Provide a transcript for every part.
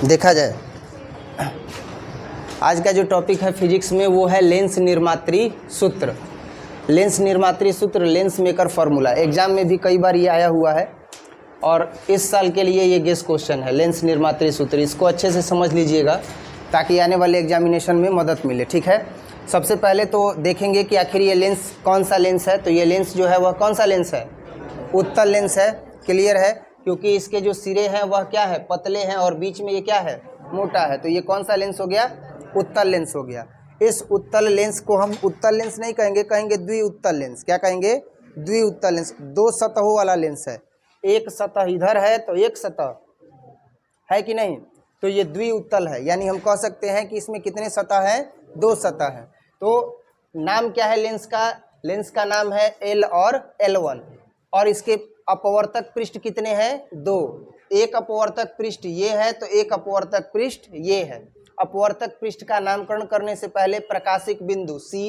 देखा जाए, आज का जो टॉपिक है फिजिक्स में वो है लेंस निर्मात्री सूत्र। लेंस निर्मात्री सूत्र, लेंस मेकर फार्मूला। एग्जाम में भी कई बार ये आया हुआ है और इस साल के लिए ये गेस क्वेश्चन है, लेंस निर्मात्री सूत्र। इसको अच्छे से समझ लीजिएगा ताकि आने वाले एग्जामिनेशन में मदद मिले। ठीक है, सबसे पहले तो देखेंगे कि आखिर ये लेंस कौन सा लेंस है। तो ये लेंस जो है वह कौन सा लेंस है? उत्तल लेंस है। क्लियर है, क्योंकि इसके जो सिरे हैं वह क्या है? पतले हैं और बीच में ये क्या है? मोटा है। तो ये कौन सा लेंस हो गया? उत्तल लेंस हो गया। इस उत्तल लेंस को हम उत्तल लेंस नहीं कहेंगे, कहेंगे द्विउत्तल लेंस। क्या कहेंगे? द्विउत्तल लेंस। दो सतहों वाला लेंस है, एक सतह इधर है तो एक सतह है कि नहीं, तो ये द्विउत्तल है। यानी हम कह सकते हैं कि इसमें कितने सतह हैं? दो सतह हैं। तो नाम क्या है लेंस का? लेंस का नाम है L और L1। और इसके अपवर्तक पृष्ठ कितने हैं? दो। एक अपवर्तक पृष्ठ ये है तो एक अपवर्तक पृष्ठ ये है। अपवर्तक पृष्ठ का नामकरण करने से पहले प्रकाशिक बिंदु C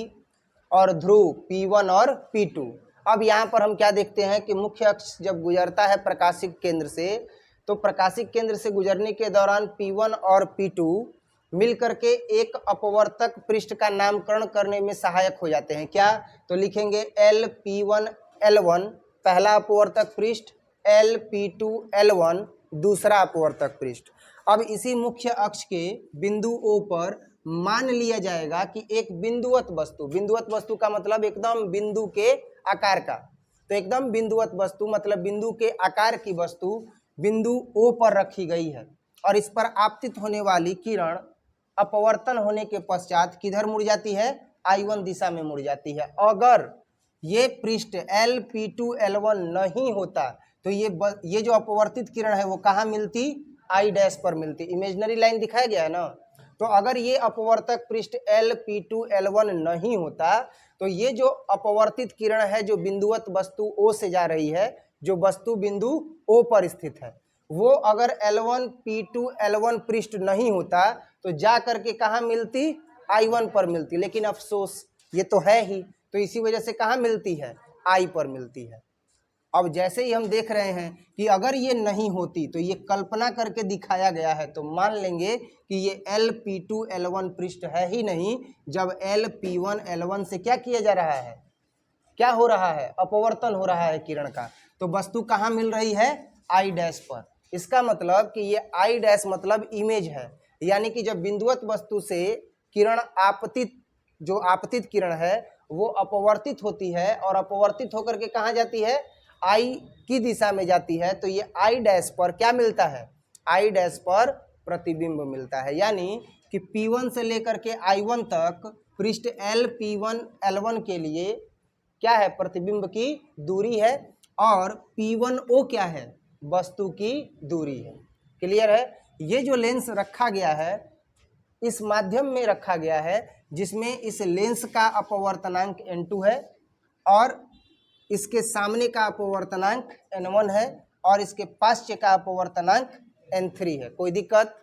और ध्रुव P1 और P2। अब यहाँ पर हम क्या देखते हैं कि मुख्य अक्ष जब गुजरता है प्रकाशिक केंद्र से, तो प्रकाशिक केंद्र से गुजरने के दौरान P1 और P2 मिल करके एक अपवर्तक पृष्ठ का नामकरण करने में सहायक हो जाते हैं। क्या? तो लिखेंगे LP1 L1 पहला अपवर्तक पृष्ठ, LP2 L1 दूसरा अपवर्तक पृष्ठ। अब इसी मुख्य अक्ष के बिंदु O पर मान लिया जाएगा कि एक बिंदुवत वस्तु, बिंदुवत वस्तु का मतलब एकदम बिंदु के आकार का, तो एकदम बिंदुवत वस्तु मतलब बिंदु के आकार की वस्तु बिंदु O पर रखी गई है और इस पर आपतित होने वाली किरण अपवर्तन होने के पश्चात किधर मुड़ जाती है? I1 दिशा में मुड़ जाती है। अगर ये पृष्ठ LP2 L1 नहीं होता तो ये जो अपवर्तित किरण है वो कहाँ मिलती? I डैश पर मिलती। इमेजिनरी लाइन दिखाया गया है ना। तो अगर ये अपवर्तक पृष्ठ LP2 L1 नहीं होता तो ये जो अपवर्तित किरण है जो बिंदुवत वस्तु O से जा रही है, जो वस्तु बिंदु O पर स्थित है, वो अगर L1 P2 L1 पृष्ठ नहीं होता तो जा करके कहाँ मिलती? I1 पर मिलती। लेकिन अफसोस ये तो है ही, तो इसी वजह से कहाँ मिलती है? I पर मिलती है। अब जैसे ही हम देख रहे हैं कि अगर ये नहीं होती तो ये कल्पना करके दिखाया गया है, तो मान लेंगे कि ये LP2 L1 पृष्ठ है ही नहीं जब LP1 L1 से क्या किया जा रहा है? क्या हो रहा है? अपवर्तन हो रहा है किरण का। तो वस्तु कहाँ मिल रही है? I डैश पर। इसका मतलब कि ये I डैश मतलब इमेज है, यानी कि जब बिंदुवत वस्तु से किरण आपतित, जो आपतित किरण है वो अपवर्तित होती है और अपवर्तित होकर के कहाँ जाती है? I की दिशा में जाती है, तो ये I डैश पर क्या मिलता है? I डैश पर प्रतिबिंब मिलता है। यानी कि P1 से लेकर के I1 तक पृष्ठ LP1 L1 के लिए क्या है? प्रतिबिंब की दूरी है। और P1O क्या है? वस्तु की दूरी है। क्लियर है? ये जो लेंस रखा गया है इस माध्यम में रखा गया है जिसमें इस लेंस का अपवर्तनांक N2 है और इसके सामने का अपवर्तनांक N1 है और इसके पार्श्व का अपवर्तनांक N3 है। कोई दिक्कत?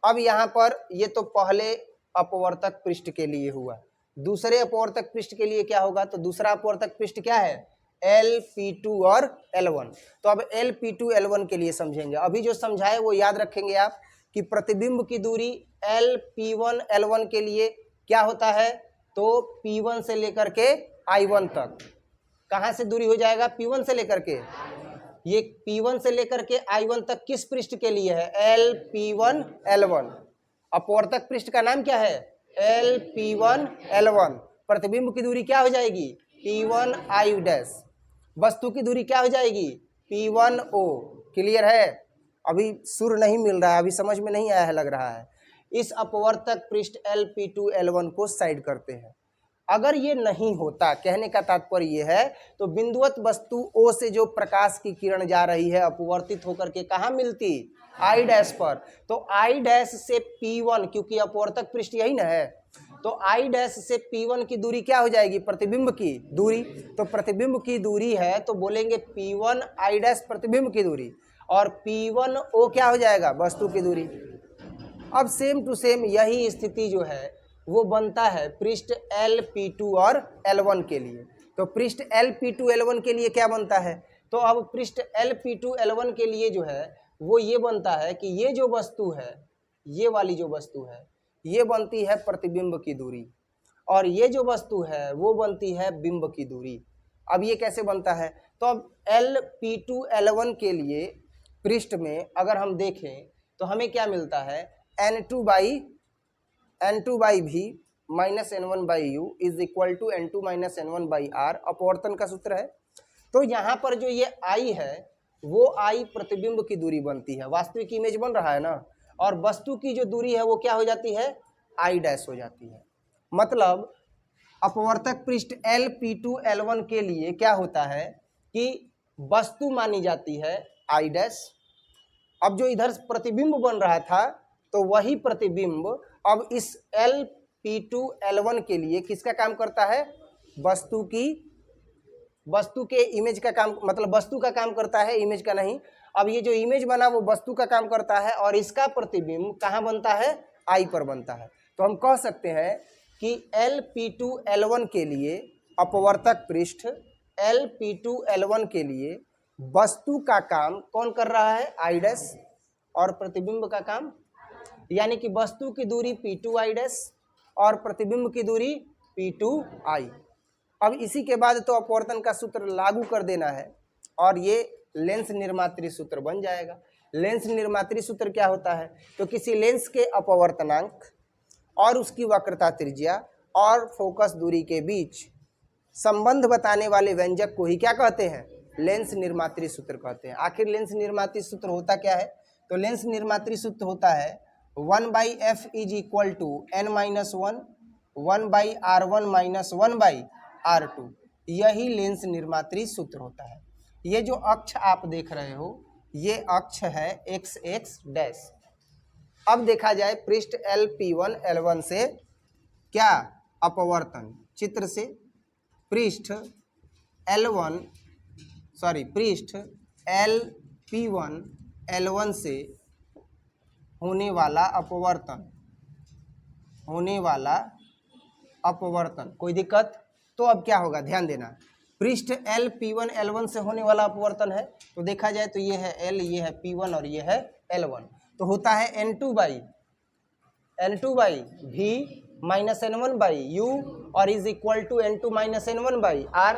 अब यहाँ पर ये तो पहले अपवर्तक पृष्ठ के लिए हुआ। दूसरे अपवर्तक पृष्ठ के लिए क्या होगा? तो दूसरा अपवर्तक पृष्ठ क्या है? LP2 और L1। तो अब LP2 L1 के लिए समझेंगे। अभी जो समझाए वो याद रखेंगे आप कि प्रतिबिंब की दूरी LP1 L1 के लिए क्या होता है? तो P1 से लेकर के I1 तक कहाँ से दूरी हो जाएगा? P1 से लेकर के, ये P1 से लेकर के I1 तक किस पृष्ठ के लिए है? LP1 L1। अपवर्तक पृष्ठ का नाम क्या है? LP1 L1। प्रतिबिंब की दूरी क्या हो जाएगी? P1 I dash. वस्तु की दूरी क्या हो जाएगी? P1O। क्लियर है? अभी सुर नहीं मिल रहा है, अभी समझ में नहीं आया है लग रहा है। इस अपवर्तक पृष्ठ LP2 L1 को साइड करते हैं। अगर ये नहीं होता, कहने का तात्पर्य ये है, तो बिंदुवत वस्तु O से जो प्रकाश की किरण जा रही है अपवर्तित होकर के कहाँ मिलती? I डैश पर। तो I डैश से P1, क्योंकि अपवर्तक पृष्ठ यही ना है, तो I डैश से P1 की दूरी क्या हो जाएगी? प्रतिबिंब की दूरी। तो प्रतिबिंब की दूरी है तो बोलेंगे P1 I डैश प्रतिबिंब की दूरी और P1O क्या हो जाएगा? वस्तु की दूरी। अब सेम टू सेम यही स्थिति जो है वो बनता है पृष्ठ LP2 और L1 के लिए। तो पृष्ठ LP2 L1 के लिए क्या बनता है? तो अब पृष्ठ LP2 L1 के लिए जो है वो ये बनता है कि ये जो वस्तु है ये वाली जो वस्तु है ये बनती है प्रतिबिंब की दूरी, और ये जो वस्तु है वो बनती है बिंब की दूरी। अब ये कैसे बनता है, तो अब L_P2L1 के लिए पृष्ठ में अगर हम देखें तो हमें क्या मिलता है, N2/V minus N1/U is equal to N2 minus N1/R अपवर्तन का सूत्र है। तो यहाँ पर जो ये I है वो I प्रतिबिंब की दूरी बनती है, वास्तविक इमेज बन रहा है ना, और वस्तु की जो दूरी है वो क्या हो जाती है, I' हो जाती है। मतलब अपवर्तक पृष्ठ L_P2L1 के लिए क्या होता है कि वस्तु मानी जाती है I'। अब जो इधर प्रतिबिंब बन रहा था तो वही प्रतिबिंब अब इस L_P2L1 के लिए किसका काम करता है, वस्तु के इमेज का काम, मतलब वस्तु का काम करता है, इमेज का नहीं। अब ये जो इमेज बना वो वस्तु का काम करता है और इसका प्रतिबिंब कहाँ बनता है, I पर बनता है। तो हम कह सकते हैं कि L_P2L1 के लिए अपवर्तक पृष्ठ L_P2L1 के लिए वस्तु का काम कौन कर रहा है, I' और प्रतिबिंब का काम, यानी कि वस्तु की दूरी P2I' और प्रतिबिंब की दूरी P2I। अब इसी के बाद तो अपवर्तन का सूत्र लागू कर देना है और ये लेंस निर्मात्री सूत्र बन जाएगा। लेंस निर्मात्री सूत्र क्या होता है, तो किसी लेंस के अपवर्तनांक और उसकी वक्रता त्रिज्या और फोकस दूरी के बीच संबंध बताने वाले व्यंजक को ही क्या कहते हैं, लेंस निर्मात्री सूत्र कहते हैं। आखिर लेंस निर्मात्री सूत्र होता क्या है, तो लेंस निर्मात्री सूत्र होता है 1/f is equal to n-1 1/r1 minus 1/r2। यही लेंस निर्मात्री सूत्र होता है। ये जो अक्ष आप देख रहे हो ये अक्ष है x डैश। अब देखा जाए पृष्ठ L_P1L1 से क्या अपवर्तन, चित्र से पृष्ठ L_P1L1 से होने वाला अपवर्तन, कोई दिक्कत, तो अब क्या होगा ध्यान देना, पृष्ठ L_P1L1 से होने वाला अपवर्तन है, तो देखा जाए तो ये है L, ये है P1 और ये है L1, तो होता है N2/V माइनस N1/U और is equal to N2 minus N1/R।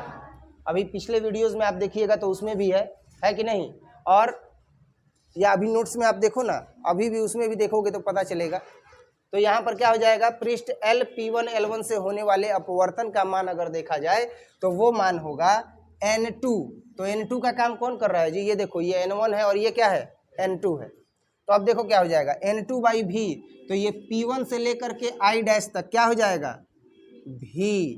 अभी पिछले वीडियोस में आप देखिएगा तो उसमें भी है कि नहीं, और या अभी नोट्स में आप देखो ना, अभी भी उसमें भी देखोगे तो पता चलेगा। तो यहाँ पर क्या हो जाएगा, पृष्ठ L_P1L1 से होने वाले अपवर्तन का मान अगर देखा जाए तो वो मान होगा N2। तो N2 का काम कौन कर रहा है जी, ये देखो ये N1 है और ये क्या है, N2 है। तो अब देखो क्या हो जाएगा, N2/V, तो ये P1 से लेकर के I' तक क्या हो जाएगा, V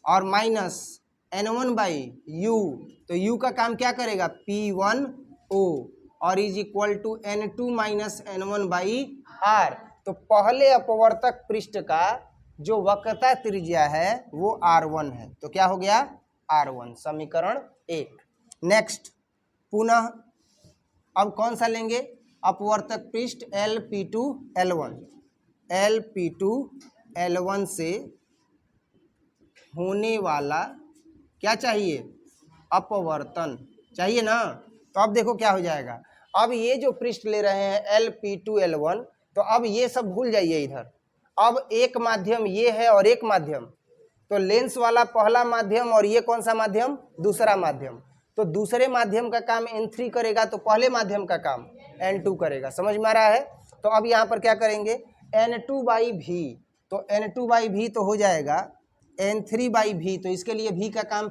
और माइनस N1/U, तो U का काम क्या करेगा, P1O और is equal to N2 minus N1/R। तो पहले अपवर्तक पृष्ठ का जो वक्रता त्रिज्या है वो R1 है, तो क्या हो गया R1, समीकरण 1। नेक्स्ट पुनः अब कौन सा लेंगे, अपवर्तक पृष्ठ L_P2L1 से होने वाला क्या चाहिए, अपवर्तन चाहिए ना। तो अब देखो क्या हो जाएगा, अब ये जो पृष्ठ ले रहे हैं L_P2L1, तो अब ये सब भूल जाइए इधर। अब एक माध्यम ये है और एक माध्यम, तो लेंस वाला पहला माध्यम और ये कौन सा माध्यम, दूसरा माध्यम। तो दूसरे माध्यम का काम N3 करेगा तो पहले माध्यम का काम N2 करेगा, समझ में आ रहा है। तो अब यहाँ पर क्या करेंगे, N2/V, तो N2/V तो हो जाएगा N3/V, तो इसके लिए V का काम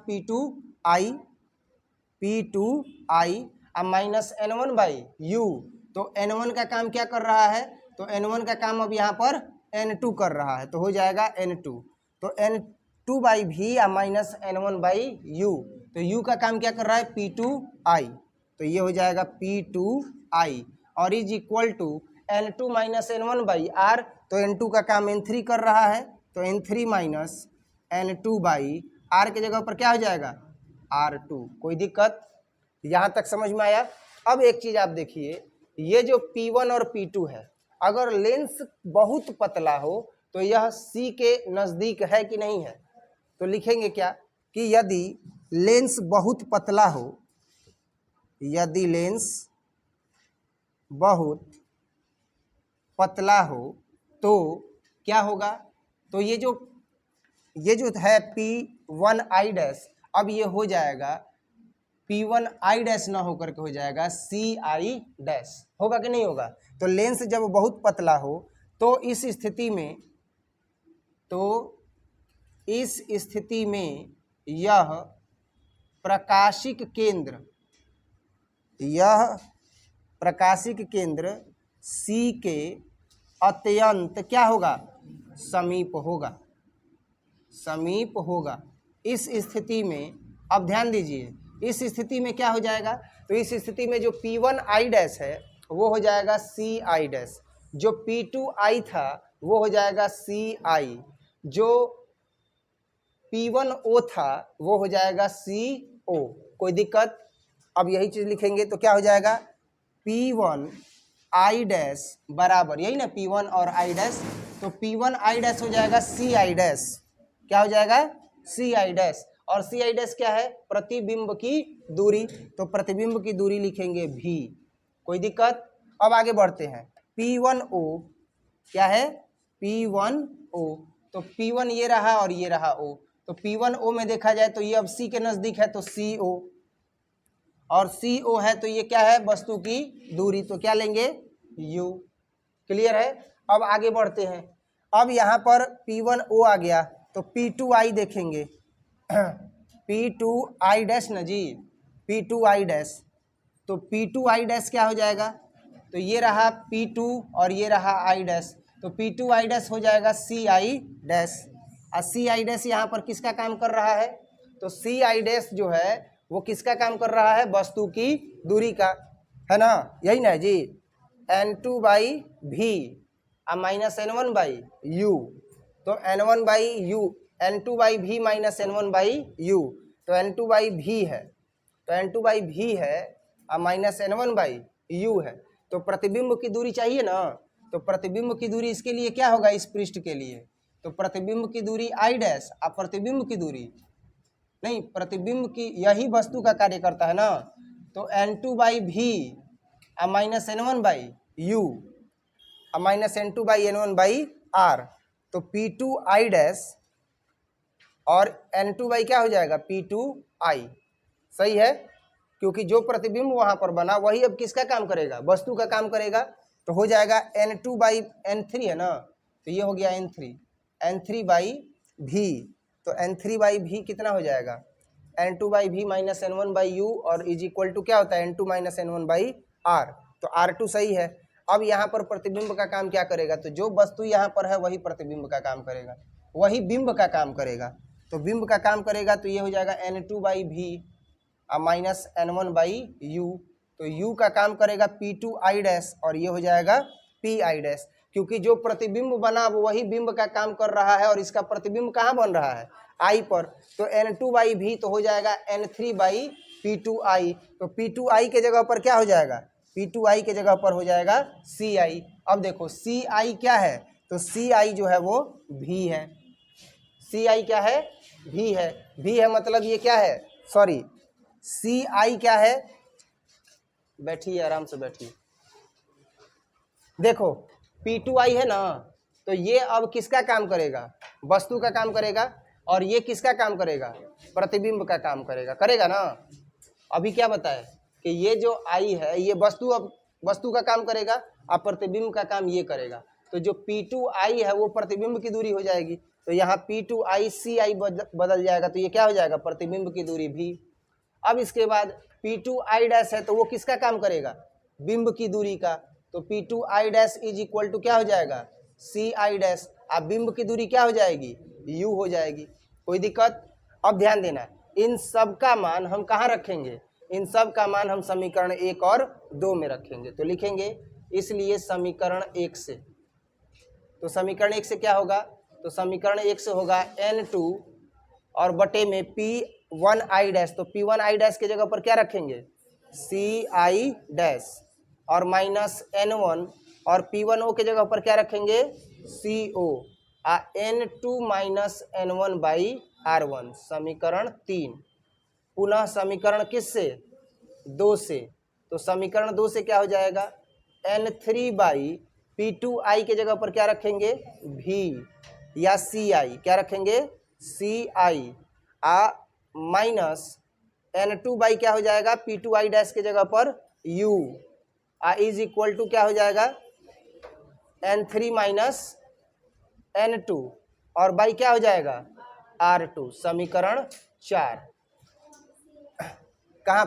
P2I अब माइनस N1/U, तो N1 का काम क्या कर रहा है, तो N1 का काम अब यहाँ पर N2 कर रहा है, तो हो जाएगा N2, तो N2/V या माइनस N1/U, तो U का काम क्या कर रहा है, P2I, तो ये हो जाएगा P2I और is equal to N2 minus N1/R, तो N2 का काम N3 कर रहा है, तो N3 माइनस N2/R के जगह पर क्या हो जाएगा R2। कोई दिक्कत, यहाँ तक समझ में आया। अब एक चीज़ आप देखिए, ये जो P1 और P2 है, अगर लेंस बहुत पतला हो तो यह C के नज़दीक है कि नहीं है, तो लिखेंगे क्या कि यदि लेंस बहुत पतला हो, यदि लेंस बहुत पतला हो तो क्या होगा, तो ये जो है P1I डैश, अब ये हो जाएगा P1I डैश ना होकर के हो जाएगा CI डैश, होगा कि नहीं होगा। तो लेंस जब बहुत पतला हो तो इस स्थिति में यह प्रकाशिक केंद्र C के अत्यंत क्या होगा, समीप होगा। इस स्थिति में अब ध्यान दीजिए, इस स्थिति में क्या हो जाएगा, तो इस स्थिति में जो P1I डैश है वो हो जाएगा CI डैश, जो P2I था वो हो जाएगा CI, जो P1O था वो हो जाएगा CO। कोई दिक्कत, अब यही चीज लिखेंगे तो क्या हो जाएगा, P1I डैश बराबर, यही ना P1 और I डैश, तो P1I डैश हो जाएगा CI डैश, क्या हो जाएगा CI डैश, और CI डैश क्या है, प्रतिबिंब की दूरी, तो प्रतिबिंब की दूरी लिखेंगे V। कोई दिक्कत, अब आगे बढ़ते हैं। P1O क्या है, P1O, तो P1 ये रहा और ये रहा O, तो P1O में देखा जाए तो ये अब C के नजदीक है तो CO, और CO है तो ये क्या है, वस्तु की दूरी, तो क्या लेंगे U। क्लियर है। अब आगे बढ़ते हैं, अब यहाँ पर P1O आ गया तो P2I देखेंगे P2I डैश ना जी, P2I डैश, तो P2I डैश क्या हो जाएगा, तो ये रहा P2 और ये रहा I डैश, तो P2I डैश हो जाएगा CI डैश, और CI डैश यहाँ पर किसका काम कर रहा है, तो CI डैश जो है वो किसका काम कर रहा है, वस्तु की दूरी का, है ना, यही ना जी, N2/V माइनस N1/U, तो N1/U, N2/V माइनस N1/U, तो N2/V है, तो N2/V है और माइनस N1/U है, तो प्रतिबिंब की दूरी चाहिए ना, तो प्रतिबिंब की दूरी इसके लिए क्या होगा, इस पृष्ठ के लिए, तो प्रतिबिंब की दूरी I डैश, और प्रतिबिंब की दूरी नहीं, प्रतिबिंब की यही वस्तु का कार्य करता है ना, तो N2/V minus N1/U minus N2/N1/R, तो P2I डैश और N2 क्या हो जाएगा, P2I, सही है, क्योंकि जो प्रतिबिंब वहां पर बना वही अब किसका काम करेगा, वस्तु का काम करेगा, तो हो जाएगा N2/N3 है ना, तो ये हो गया N3/V, तो N3/V कितना हो जाएगा, N2/V माइनस N1/U, और इज इक्वल टू क्या होता है, N2 माइनस N1/R, तो R2 सही है। अब यहाँ पर प्रतिबिंब का काम क्या करेगा, तो जो वस्तु यहाँ पर है वही प्रतिबिंब का काम करेगा, वही बिंब का काम करेगा, तो बिंब का काम करेगा, तो ये हो जाएगा N2/V माइनस N1/U, तो U का काम करेगा P2I डैश, और ये हो जाएगा PI डैश, क्योंकि जो प्रतिबिंब बना वो वही बिंब का काम कर रहा है, और इसका प्रतिबिंब कहाँ बन रहा है, I पर, तो N2/V तो हो जाएगा N3/P2I, तो P2I के जगह पर क्या हो जाएगा, P2I के जगह पर हो जाएगा CI। अब देखो CI क्या है, तो CI जो है वो V है, CI क्या है, V है, V है मतलब ये क्या है, सॉरी CI क्या है, बैठिए आराम से बैठिए, देखो P2I है ना, तो ये अब किसका काम करेगा, वस्तु का काम करेगा, और ये किसका काम करेगा, प्रतिबिंब का काम करेगा, करेगा ना। अभी क्या बताए कि ये जो I है ये वस्तु, अब वस्तु का काम करेगा, और प्रतिबिंब का काम ये करेगा, तो जो P2I है वो प्रतिबिंब की दूरी हो जाएगी, तो यहाँ P2I CI बदल जाएगा, तो ये क्या हो जाएगा, प्रतिबिंब की दूरी V। अब इसके बाद P2I डैश है तो वो किसका काम करेगा, बिंब की दूरी का, तो P2I dash is equal to क्या हो जाएगा, CI डैश, अब बिंब की दूरी क्या हो जाएगी, U हो जाएगी। कोई दिक्कत, अब ध्यान देना, इन सब का मान हम कहाँ रखेंगे, इन सब का मान हम समीकरण 1 और 2 में रखेंगे, तो लिखेंगे इसलिए समीकरण 1 से, तो समीकरण 1 से क्या होगा, तो समीकरण 1 से होगा N2 और बटे में P1I डैश, तो P1I डैश के जगह पर क्या रखेंगे, CI डैश, और माइनस N1, और P1O के जगह पर क्या रखेंगे, CO, N2 माइनस N1/R1, समीकरण 3। पुनः समीकरण किस से, 2 से, तो समीकरण 2 से क्या हो जाएगा, N3 P2i के जगह पर क्या रखेंगे V, या Ci क्या रखेंगे Ci, माइनस N2 क्या हो जाएगा P2i डैश के जगह पर U, इज इक्वल टू क्या हो जाएगा N3 माइनस N2, और बाई क्या हो जाएगा R2। समीकरण 4 कहाँ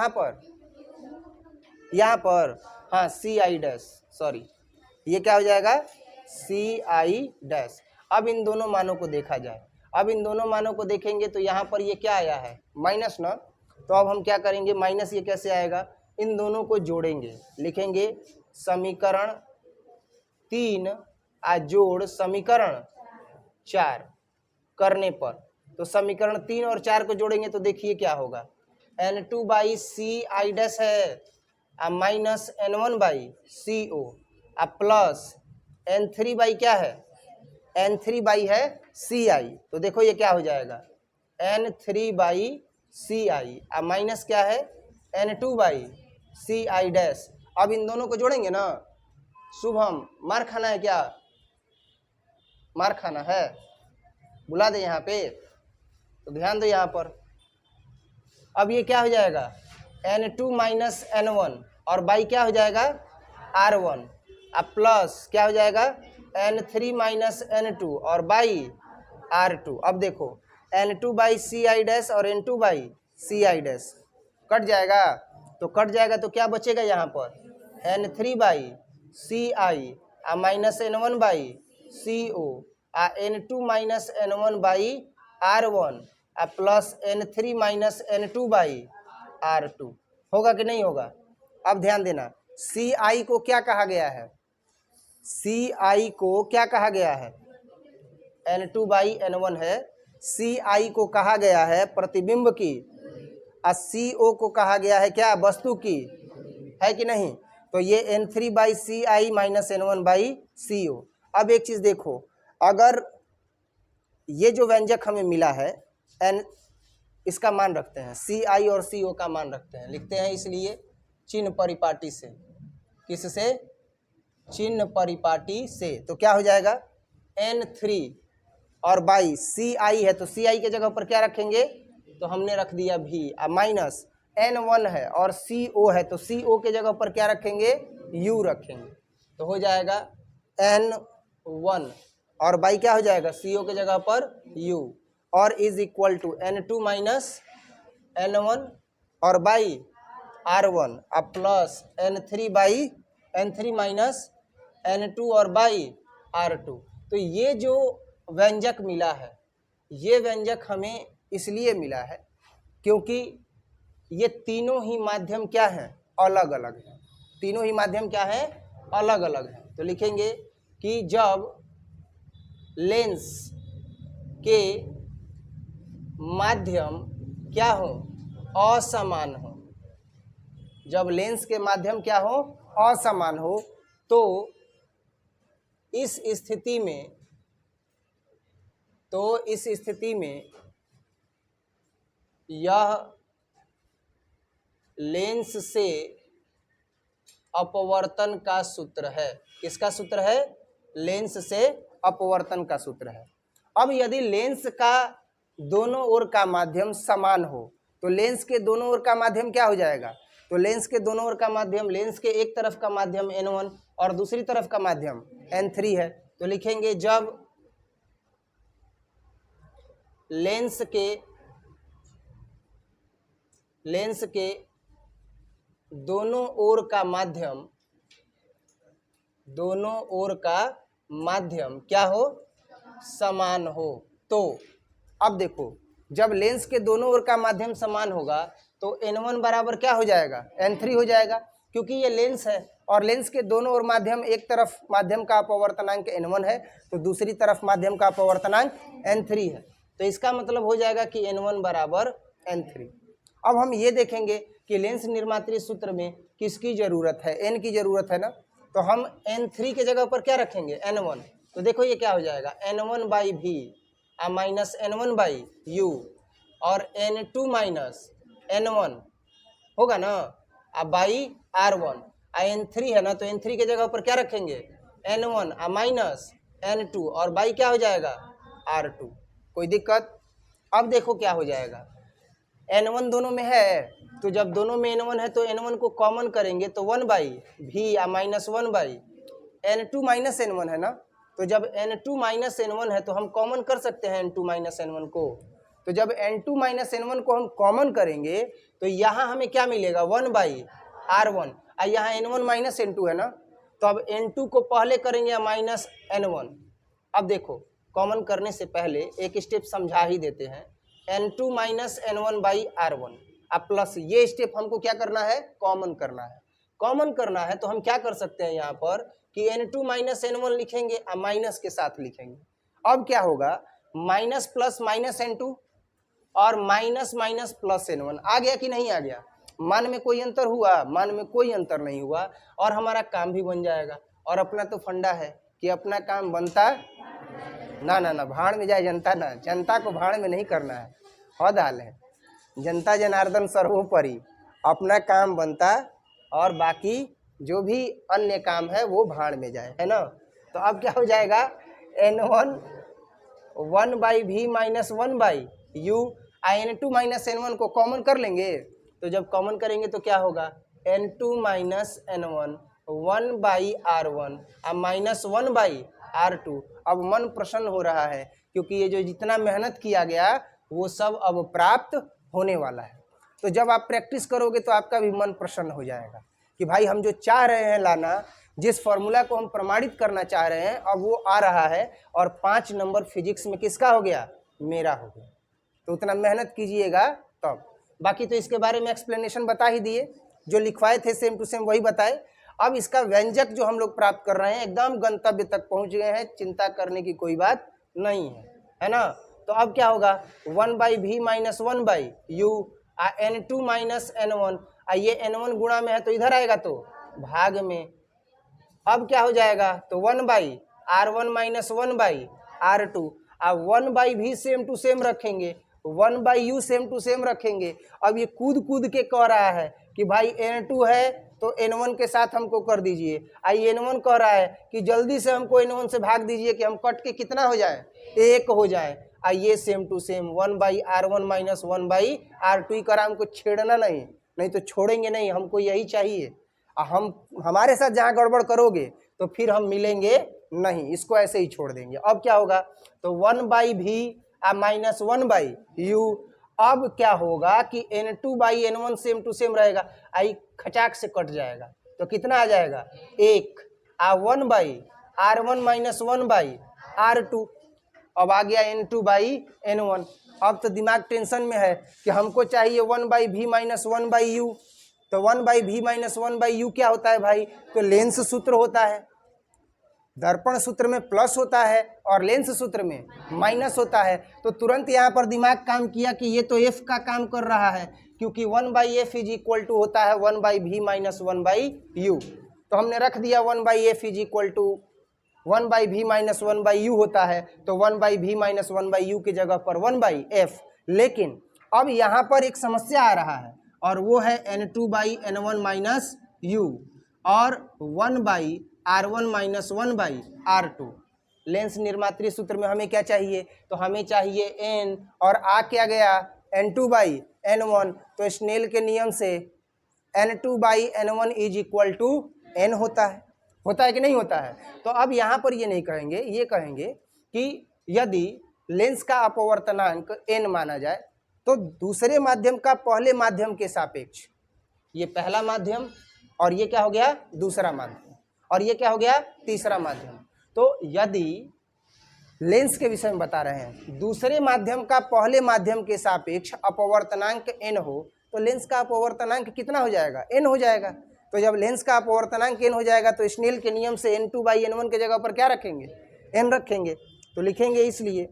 पर यहाँ पर, हाँ Ci डैश, सॉरी ये क्या हो जाएगा Ci डैश। अब इन दोनों मानों को देखा जाए, अब इन दोनों मानों को देखेंगे तो यहाँ पर ये क्या आया है माइनस ना, तो अब हम क्या करेंगे माइनस, ये कैसे आएगा, इन दोनों को जोड़ेंगे, लिखेंगे समीकरण 3 जोड़ समीकरण 4 करने पर, तो समीकरण 3 और 4 को जोड़ेंगे तो देखिए क्या होगा, N2/Ci डैश है माइनस N1/CO प्लस N3 क्या है N3 है Ci, तो देखो ये क्या हो जाएगा N3/Ci माइनस क्या है N2/Ci डैश। अब इन दोनों को जोड़ेंगे ना, शुभम मार खाना है क्या, मार खाना है, बुला दे यहाँ पे, तो ध्यान दो यहाँ पर। अब ये क्या हो जाएगा N2 माइनस N1 और बाई क्या हो जाएगा R1, प्लस क्या हो जाएगा N3 माइनस N2 और बाई R2। अब देखो N2/Ci डैश और N2/Ci डैश कट जाएगा, तो कट जाएगा तो क्या बचेगा यहाँ पर N3/Ci minus N1/CO N2 minus N1/R1 plus N3 minus N2/R2 होगा कि नहीं होगा। अब ध्यान देना Ci को क्या कहा गया है, Ci को क्या कहा गया है N2/N1 है, Ci को कहा गया है प्रतिबिंब की, और CO को कहा गया है क्या वस्तु की, है कि नहीं, तो ये N3/Ci माइनस N1/CO। अब एक चीज देखो, अगर ये जो व्यंजक हमें मिला है N, इसका मान रखते हैं Ci और CO का मान रखते हैं, लिखते हैं इसलिए चिन्ह परिपाटी से, किससे चिन्ह परिपाटी से, तो क्या हो जाएगा N3 और बाई Ci है तो Ci के जगह पर क्या रखेंगे, तो हमने रख दिया V, माइनस N1 है और CO है तो CO के जगह पर क्या रखेंगे U रखेंगे, तो हो जाएगा N1 और बाई क्या हो जाएगा CO के जगह पर U, और is equal to N2 minus N1 और by R1 plus N3 minus N2 और बाई R2। तो ये जो व्यंजक मिला है, ये व्यंजक हमें इसलिए मिला है क्योंकि ये तीनों ही माध्यम क्या हैं अलग अलग हैं, तीनों ही माध्यम क्या है अलग अलग हैं। तो लिखेंगे कि जब लेंस के माध्यम क्या हो असमान हो, जब लेंस के माध्यम क्या हो असमान हो, तो इस स्थिति में यह लेंस से अपवर्तन का सूत्र है। किसका सूत्र है लेंस से अपवर्तन का सूत्र है। अब यदि लेंस का दोनों ओर का माध्यम समान हो तो लेंस के दोनों ओर का माध्यम क्या हो जाएगा, तो लेंस के दोनों ओर का माध्यम, लेंस के एक तरफ का माध्यम N1 और दूसरी तरफ का माध्यम N3 है, तो लिखेंगे जब लेंस के दोनों ओर का माध्यम क्या हो समान हो। तो अब देखो जब लेंस के दोनों ओर का माध्यम समान होगा तो N1 बराबर क्या हो जाएगा N3 हो जाएगा, क्योंकि ये लेंस है और लेंस के दोनों ओर माध्यम, एक तरफ माध्यम का अपवर्तनांक N1 है तो दूसरी तरफ माध्यम का अपवर्तनांक N3 है, तो इसका मतलब हो जाएगा कि N1 बराबर N3। अब हम ये देखेंगे कि लेंस निर्मात्री सूत्र में किसकी जरूरत है, N की जरूरत है ना, तो हम N3 के जगह पर क्या रखेंगे N1, तो देखो ये क्या हो जाएगा N1/V माइनस N1/U और N2 माइनस N1 होगा ना, अब बाई R1, n3 है ना, तो n3 के जगह पर क्या रखेंगे n1 माइनस n2 और बाई क्या हो जाएगा r2। कोई दिक्कत? अब देखो क्या हो जाएगा, n1 दोनों में है, तो जब दोनों में n1 है तो n1 को कॉमन करेंगे तो 1 बाई भी minus 1 by n2 minus n1 है ना, तो जब n2 माइनस n1 है तो हम कॉमन कर सकते हैं n2 माइनस n1 को। तो जब n2 माइनस n1 को हम कॉमन करेंगे तो यहाँ हमें क्या मिलेगा 1 बाई r1, और यहाँ n1 माइनस n2 है ना, तो अब n2 को पहले करेंगे माइनस n1। अब देखो कॉमन करने से पहले एक स्टेप समझा ही देते हैं, n2 minus n1 by r1, अब प्लस ये स्टेप हमको क्या करना है कॉमन करना है। कॉमन करना है तो हम क्या कर सकते हैं यहाँ पर कि n2 माइनस n1 लिखेंगे और माइनस के साथ लिखेंगे। अब क्या होगा माइनस प्लस माइनस n2 और माइनस माइनस प्लस n1, आ गया कि नहीं आ गया? मान में कोई अंतर हुआ? मान में कोई अंतर नहीं हुआ और हमारा काम भी बन जाएगा। और अपना तो फंडा है कि अपना काम बनता ना ना ना, भाड़ में जाए जनता ना, जनता को भाड़ में नहीं करना है, हद हाल है। जनता जनार्दन सर्वोपरि, अपना काम बनता और बाकी जो भी अन्य काम है वो भाड़ में जाए, है ना। तो अब क्या हो जाएगा n1 1 बाई भी minus 1 by you, n2 minus n1 को कॉमन कर लेंगे, तो जब कॉमन करेंगे तो क्या होगा n2 minus n1 1 by r1 और माइनस 1 बाई r2। अब मन प्रसन्न हो रहा है क्योंकि ये जो जितना मेहनत किया गया वो सब अब प्राप्त होने वाला है। तो जब आप प्रैक्टिस करोगे तो आपका भी मन प्रसन्न हो जाएगा कि भाई हम जो चाह रहे हैं लाना, जिस फॉर्मूला को हम प्रमाणित करना चाह रहे हैं अब वो आ रहा है, और 5 नंबर फिजिक्स में किसका हो गया मेरा हो गया। तो उतना मेहनत कीजिएगा तब। बाकी तो इसके बारे में एक्सप्लेनेशन बता ही दिए, जो लिखवाए थे सेम टू सेम वही बताए। अब इसका व्यंजक जो हम लोग प्राप्त कर रहे हैं एकदम गंतव्य तक पहुंच गए हैं, चिंता करने की कोई बात नहीं है ना। तो अब क्या होगा 1 बाई भी minus 1 by you n2 minus n1, ये n1 गुणा में है तो इधर आएगा तो भाग में। अब क्या हो जाएगा तो 1 by r1 minus 1 by r2, अब 1 बाई भी सेम टू सेम रखेंगे, 1 by U same to same रखेंगे। अब ये कूद कूद के कह रहा है कि भाई n2 है तो n1 के साथ हमको कर दीजिए, आई n1 कह रहा है कि जल्दी से हमको n1 से भाग दीजिए कि हम कट के कितना हो जाए 1 हो जाए। ये same to same 1 by r1 minus 1 by r2 करा, हमको छेड़ना नहीं तो छोड़ेंगे नहीं, हमको यही चाहिए। हम हमारे साथ जहाँ गड़बड़ करोगे तो फिर हम मिलेंगे नहीं, इसको ऐसे ही छोड़ देंगे। अब क्या होगा तो 1 बाई भी माइनस 1 बाई यू। अब क्या होगा कि n2 by n1 same to same रहेगा, आई खचाक से कट जाएगा तो कितना आ जाएगा 1 1 by r1 minus 1 by r2। अब आ गया n2 बाई n1। अब तो दिमाग टेंशन में है कि हमको चाहिए 1 बाई भी माइनस 1 बाई यू। तो 1 बाई भी माइनस 1 बाई यू क्या होता है भाई, तो लेंस सूत्र होता है। दर्पण सूत्र में प्लस होता है और लेंस सूत्र में माइनस होता है। तो तुरंत यहाँ पर दिमाग काम किया कि ये तो एफ का काम कर रहा है, क्योंकि 1 by F is equal to होता है 1 बाई भी माइनस 1 बाई यू। तो हमने रख दिया 1 by F is equal to 1 by भी माइनस 1 बाई यू होता है, तो 1 बाई भी माइनस 1 बाई यू की जगह पर 1 बाई एफ। लेकिन अब यहाँ पर एक समस्या आ रहा है और वो है n2 by n1 minus u और 1 by r1 minus 1 by r2। Lens निर्मात्री सूत्र में हमें क्या चाहिए, तो हमें चाहिए n और आ क्या गया n2 बाई n1। तो स्नेल के नियम से n2 by n1 is equal to n होता है कि नहीं होता है। तो अब यहाँ पर ये नहीं कहेंगे, ये कहेंगे कि यदि लेंस का अपवर्तनांक n माना जाए तो दूसरे माध्यम का पहले माध्यम के सापेक्ष, ये पहला माध्यम और ये क्या हो गया दूसरा माध्यम और ये क्या हो गया तीसरा माध्यम। तो यदि लेंस के विषय में बता रहे हैं, दूसरे माध्यम का पहले माध्यम के सापेक्ष अपवर्तनांक n हो तो लेंस का अपवर्तनांक कितना हो जाएगा n हो जाएगा। तो जब लेंस का अपवर्तनांक n हो जाएगा तो स्नेल के नियम से n2 बाई n1 के जगह पर क्या रखेंगे n रखेंगे। तो लिखेंगे इसलिए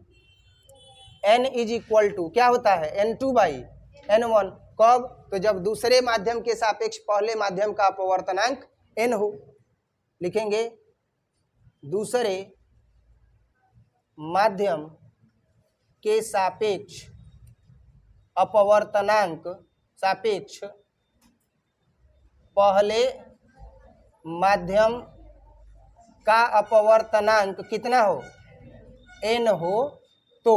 n इज इक्वल टू क्या होता है n2 बाई n1। कब, तो जब दूसरे माध्यम के सापेक्ष पहले माध्यम का अपवर्तनांक n हो। लिखेंगे दूसरे माध्यम के सापेक्ष अपवर्तनांक पहले माध्यम का अपवर्तनांक कितना हो, n हो, तो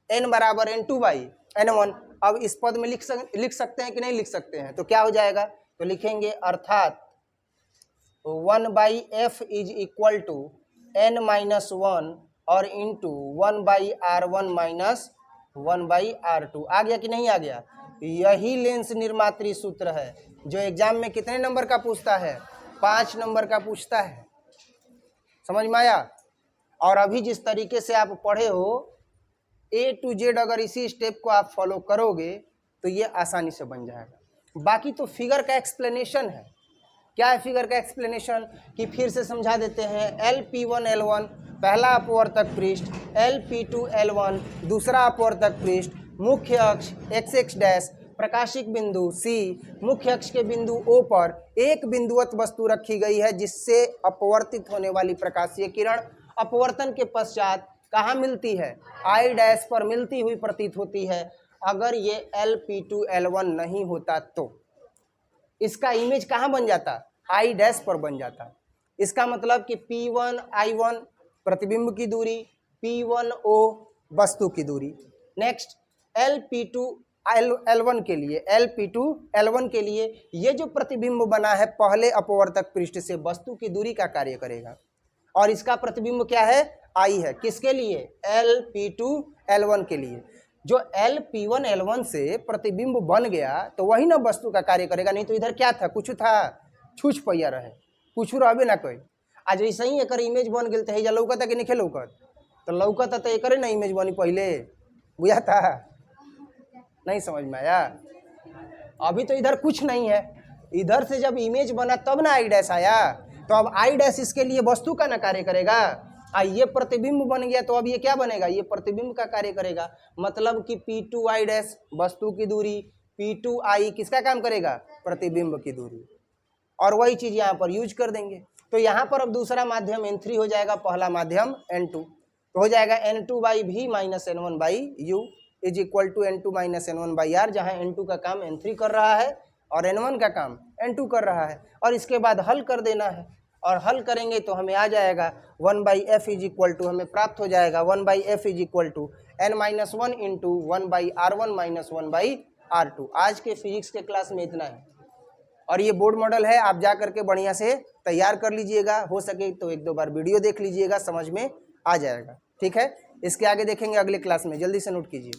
n बराबर n2 बाई n1। अब इस पद में लिख सकते हैं कि नहीं लिख सकते हैं, तो क्या हो जाएगा, तो लिखेंगे अर्थात 1/f is equal to n-1 और इंटू 1/r1 माइनस 1/r2। आ गया कि नहीं आ गया। यही लेंस निर्मात्री सूत्र है जो एग्जाम में कितने नंबर का पूछता है, 5 नंबर का पूछता है। समझ में आया। और अभी जिस तरीके से आप पढ़े हो A to Z, अगर इसी स्टेप को आप फॉलो करोगे तो ये आसानी से बन जाएगा। बाकी तो फिगर का एक्सप्लेनेशन है। क्या है फिगर का एक्सप्लेनेशन, कि फिर से समझा देते हैं। LP1L1 पहला अपवर्तक पृष्ठ, LP2L1 दूसरा अपवर्तक पृष्ठ, मुख्य अक्ष x डैश, प्रकाशिक बिंदु C, मुख्य अक्ष के बिंदु O पर एक बिंदुवत वस्तु रखी गई है जिससे अपवर्तित होने वाली प्रकाशीय किरण अपवर्तन के पश्चात कहाँ मिलती है, I डैश पर मिलती हुई प्रतीत होती है। अगर ये LP2L1 नहीं होता तो इसका इमेज कहाँ बन जाता, I डैश पर बन जाता। इसका मतलब कि P1 I1 प्रतिबिंब की दूरी, P1O वस्तु की दूरी। नेक्स्ट LP2L1 के लिए ये जो प्रतिबिंब बना है पहले अपवर्तक पृष्ठ से वस्तु की दूरी का कार्य करेगा, और इसका प्रतिबिंब क्या है, I है। किसके लिए, LP2L1 के लिए। जो LP1L1 से प्रतिबिंब बन गया तो वही ना वस्तु का कार्य करेगा, नहीं तो इधर क्या था, कुछ था, छूछ पैया रहे, कुछ रहबे ना कोई। आज ऐसे ही एक इमेज बन गई तो लौकता कि नहीं लौकत, तो लौकता तो एक ना इमेज बनी पहले, बुझा था, नहीं समझ में आया। अभी तो इधर कुछ नहीं है, इधर से जब इमेज बना तब ना I डैश आया, तो अब I डैश इसके लिए वस्तु का ना कार्य करेगा। ये प्रतिबिंब बन गया तो अब ये क्या बनेगा, ये प्रतिबिंब का कार्य करेगा। मतलब कि P2I डैश वस्तु की दूरी, P2I किसका काम करेगा, प्रतिबिंब की दूरी, और वही चीज यहाँ पर यूज कर देंगे। तो यहाँ पर अब दूसरा माध्यम N3 हो जाएगा, पहला माध्यम N2, तो हो जाएगा N2/V minus N1/U is equal to N2 minus N1/R, जहाँ N2 का काम N3 कर रहा है और N1 का काम N2 कर रहा है। और इसके बाद हल कर देना है, और हल करेंगे तो हमें आ जाएगा 1/f इज इक्वल टू, हमें प्राप्त हो जाएगा 1/f is equal to n-1 into 1/r1 minus 1/r2। आज के फिजिक्स के क्लास में इतना है, और ये बोर्ड मॉडल है, आप जा करके बढ़िया से तैयार कर लीजिएगा। हो सके तो 1-2 बार वीडियो देख लीजिएगा, समझ में आ जाएगा। ठीक है, इसके आगे देखेंगे अगले क्लास में, जल्दी से नोट कीजिए।